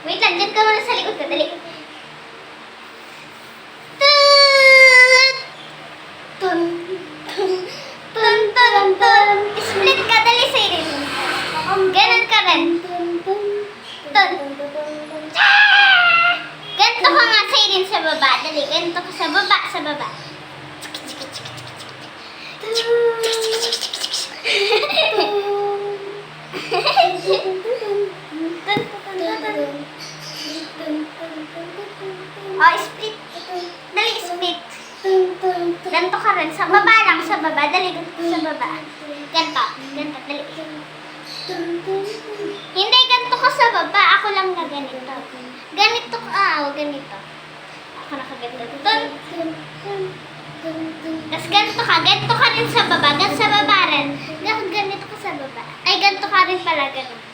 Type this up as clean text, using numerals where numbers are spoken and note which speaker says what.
Speaker 1: Wait lang, dyan ka muna sa likod ko. Dali. Tun, tun, tun, tun, tun. Split ka, dali sa irin. Ganon ka rin. Tun. Ganito ka nga sa irin sa baba. Dali, ganito ka sa baba, sa baba. Oh, split. Dali, split. Ganito ka rin. Sa baba lang, sa baba. Dali, ganito sa baba. Ganito. Ganito, dali. Hindi, ganito ka sa baba. Ako lang na ganito. Ganito ka. Ganito. Ako nakaganito. Tapos ganito ka. Ganito ka rin sa baba. Ganito sa baba rin. Ganito ka sa baba. Ay, ganito ka rin pala. Ganito.